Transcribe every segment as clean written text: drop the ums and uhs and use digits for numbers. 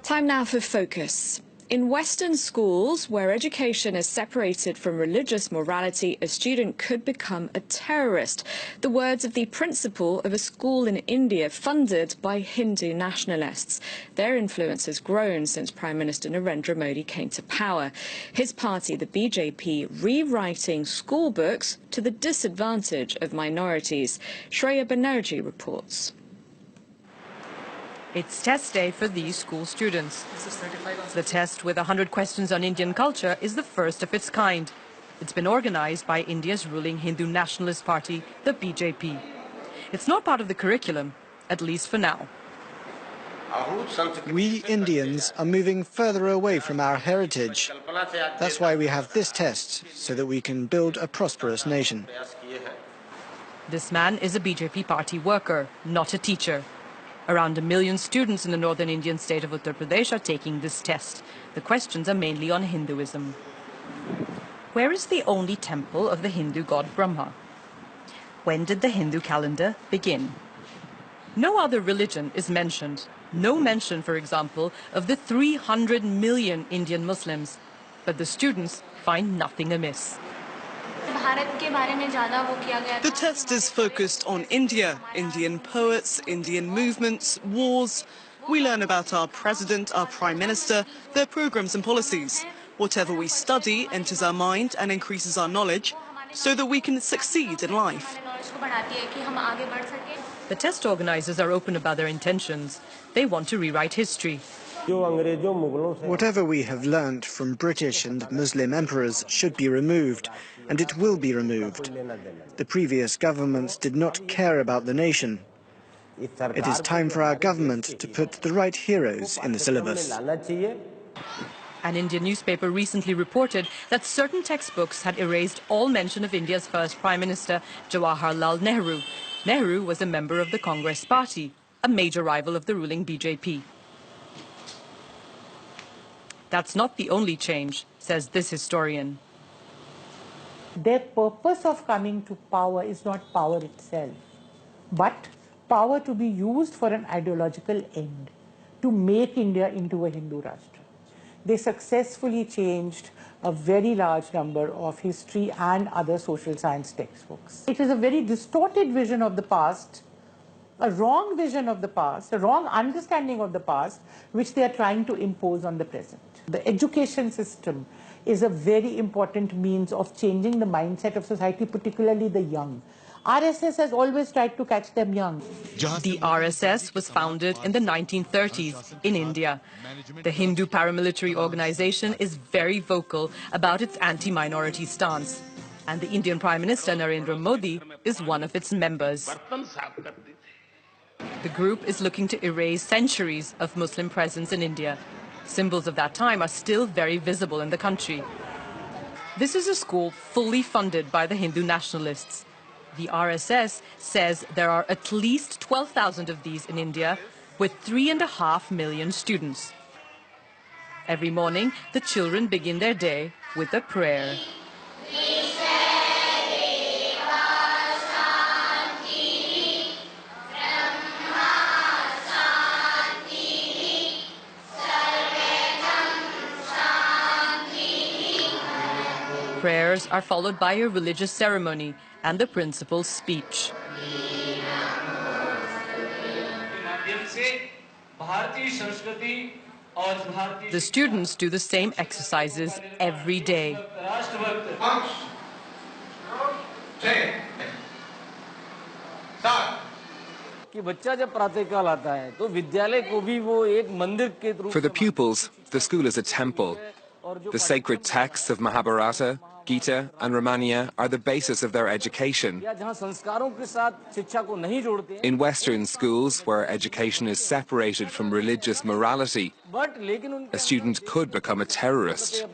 Time now for Focus. In Western schools, where education is separated from religious morality, a student could become a terrorist. The words of the principal of a school in India funded by Hindu nationalists. Their influence has grown since Prime Minister Narendra Modi came to power. His party, the BJP, rewriting school books to the disadvantage of minorities. Shreya Banerjee reports. It's test day for these school students. The test with 100 questions on Indian culture is the first of its kind. It's been organized by India's ruling Hindu nationalist party, the BJP. It's not part of the curriculum, at least for now. We Indians are moving further away from our heritage. That's why we have this test, so that we can build a prosperous nation. This man is a BJP party worker, not a teacher. Around 1 million students in the northern Indian state of Uttar Pradesh are taking this test. The questions are mainly on Hinduism. Where is the only temple of the Hindu god Brahma? When did the Hindu calendar begin? No other religion is mentioned. No mention, for example, of the 300 million Indian Muslims. But the students find nothing amiss. The test is focused on India, Indian poets, Indian movements, wars. We learn about our president, our prime minister, their programs and policies. Whatever we study enters our mind and increases our knowledge so that we can succeed in life. The test organizers are open about their intentions. They want to rewrite history. Whatever we have learnt from British and Muslim emperors should be removed, and it will be removed. The previous governments did not care about the nation. It is time for our government to put the right heroes in the syllabus. An Indian newspaper recently reported that certain textbooks had erased all mention of India's first Prime Minister, Jawaharlal Nehru. Nehru was a member of the Congress party, a major rival of the ruling BJP. That's not the only change, says this historian. Their purpose of coming to power is not power itself, but power to be used for an ideological end, to make India into a Hindu Rashtra. They successfully changed a very large number of history and other social science textbooks. It is a very distorted vision of the past, a wrong vision of the past, a wrong understanding of the past, which they are trying to impose on the present. The education system is a very important means of changing the mindset of society, particularly the young. RSS has always tried to catch them young. The RSS was founded in the 1930s in India. The Hindu paramilitary organization is very vocal about its anti-minority stance. And the Indian Prime Minister Narendra Modi is one of its members. The group is looking to erase centuries of Muslim presence in India. Symbols of that time are still very visible in the country. This is a school fully funded by the Hindu nationalists. The RSS says there are at least 12,000 of these in India, with 3.5 million students. Every morning, the children begin their day with a prayer. Prayers are followed by a religious ceremony and the principal's speech. The students do the same exercises every day. For the pupils, the school is a temple. The sacred texts of Mahabharata, Gita and Ramayana are the basis of their education. In Western schools, where education is separated from religious morality, a student could become a terrorist.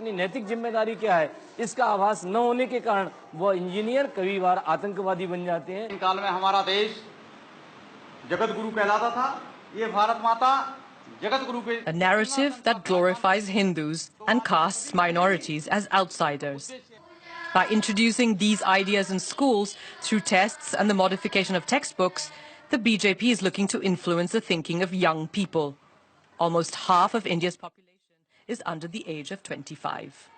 A narrative that glorifies Hindus and casts minorities as outsiders. By introducing these ideas in schools through tests and the modification of textbooks, the BJP is looking to influence the thinking of young people. Almost half of India's population is under the age of 25.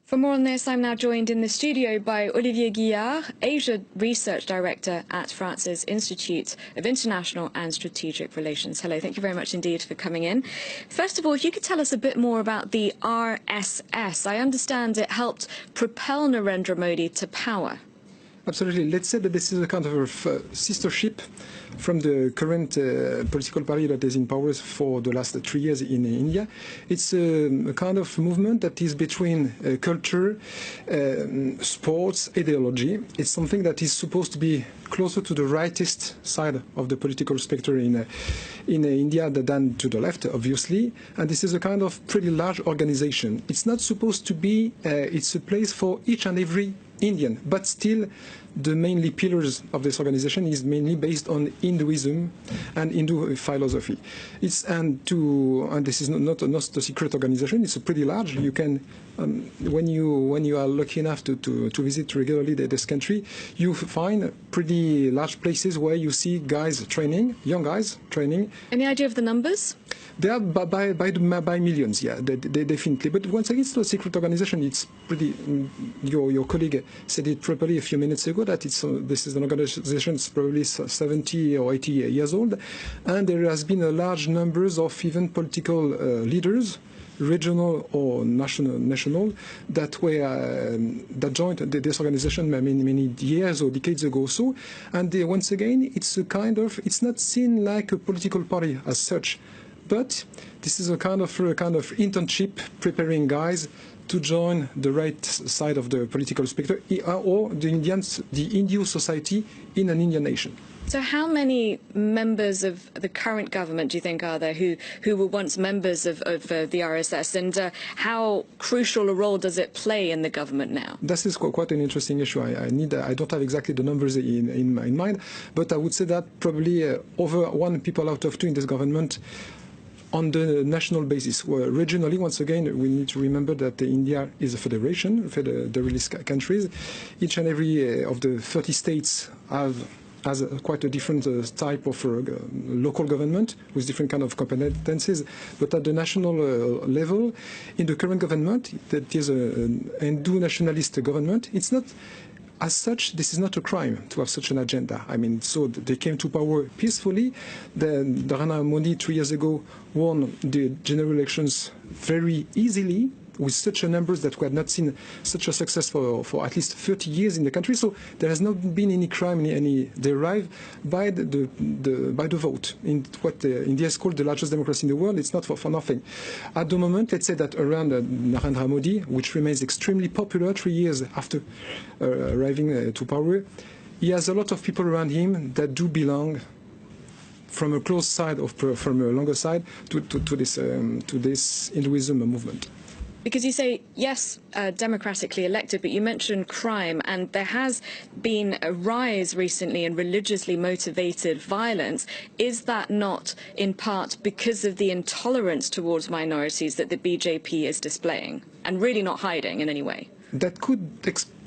For more on this, I'm now joined in the studio by Olivier Guillard, Asia Research Director at France's Institute of International and Strategic Relations. Hello, thank you very much indeed for coming in. First of all, if you could tell us a bit more about the RSS. I understand it helped propel Narendra Modi to power. Absolutely. Let's say that this is a kind of sister ship from the current political party that is in power for the last 3 years in India. It's a kind of movement that is between culture, sports, ideology. It's something that is supposed to be closer to the rightist side of the political spectrum in India than to the left, obviously. And this is a kind of pretty large organization. It's not supposed to be, it's a place for each and every Indian, but still the mainly pillars of this organization is mainly based on Hinduism and Hindu philosophy. And this is not a secret organization. It's a pretty large. You can, when you are lucky enough to visit regularly this country, you find pretty large places where you see guys training, young guys training. Any idea of the numbers? They are by millions, yeah, they definitely. But once again, it's not a secret organization. It's pretty. Your colleague said it properly a few minutes ago that this is an organization that's probably 70 or 80 years old, and there has been a large numbers of even political leaders, regional or national, that joined this organization many years or decades ago. So, and once again, it's not seen like a political party as such. But this is a kind of internship preparing guys to join the right side of the political spectrum or the Hindu society in an Indian nation. So how many members of the current government do you think are there who were once members of the RSS, and how crucial a role does it play in the government now? This is quite an interesting issue. I don't have exactly the numbers in mind, but I would say that probably over 1 people out of 2 in this government on the national basis. Where regionally, once again, we need to remember that India is a federation of federalist countries. Each and every of the 30 states has quite a different type of local government with different kind of competencies. But at the national level, in the current government, that is an Hindu nationalist government, it's not. As such, this is not a crime to have such an agenda. I mean, so they came to power peacefully. Narendra Modi 3 years ago won the general elections very easily, with such a numbers that we had not seen such a success for at least 30 years in the country. So there has not been any crime, derived by the vote in what India is called the largest democracy in the world. It's not for nothing. At the moment, let's say that around Narendra Modi, which remains extremely popular 3 years after arriving to power, he has a lot of people around him that do belong from a close side or from a longer side to this Hinduism movement. Because you say, yes, democratically elected, but you mentioned crime, and there has been a rise recently in religiously motivated violence. Is that not in part because of the intolerance towards minorities that the BJP is displaying and really not hiding in any way? That could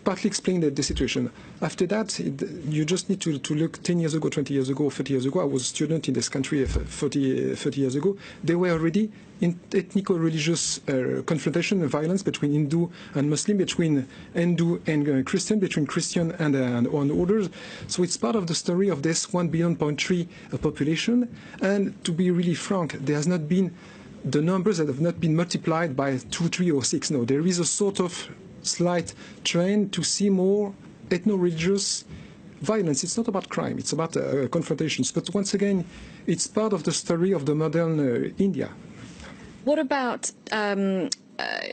partly explain the situation. After that, you just need to look 10 years ago, 20 years ago, 30 years ago. I was a student in this country 30 years ago. There were already in ethnico-religious confrontation and violence between Hindu and Muslim, between Hindu and Christian, between Christian and others. So it's part of the story of this 1.3 billion population. And to be really frank, there has not been the numbers that have not been multiplied by 2, 3, or 6. No, there is a sort of slight trend to see more ethno-religious violence. It's not about crime, it's about confrontations. But once again, it's part of the story of the modern India. What about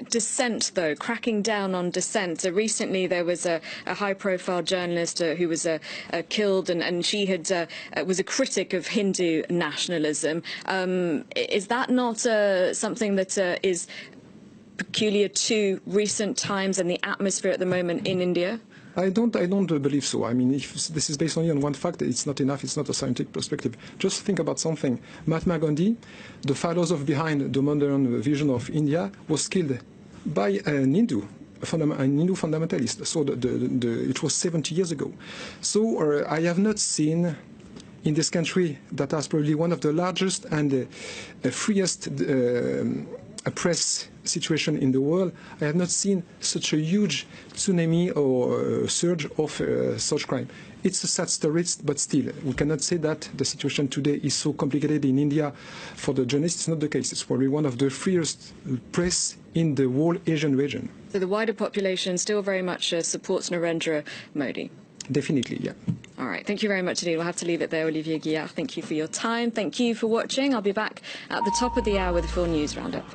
dissent, though, cracking down on dissent? Recently there was a high-profile journalist who was killed, and she was a critic of Hindu nationalism. Is that not something that is peculiar to recent times and the atmosphere at the moment in India? I don't believe so. I mean, if this is based only on one fact, it's not enough. It's not a scientific perspective. Just think about something. Mahatma Gandhi, the philosopher behind the modern vision of India, was killed by an Hindu fundamentalist. So it was 70 years ago. So I have not seen in this country that has probably one of the largest and freest press situation in the world, I have not seen such a huge tsunami or surge of such crime. It's a sad story, but still, we cannot say that the situation today is so complicated in India for the journalists. It's not the case. It's probably one of the freest press in the whole Asian region. So the wider population still very much supports Narendra Modi? Definitely, yeah. All right. Thank you very much indeed. We'll have to leave it there, Olivier Guillard. Thank you for your time. Thank you for watching. I'll be back at the top of the hour with a full news roundup.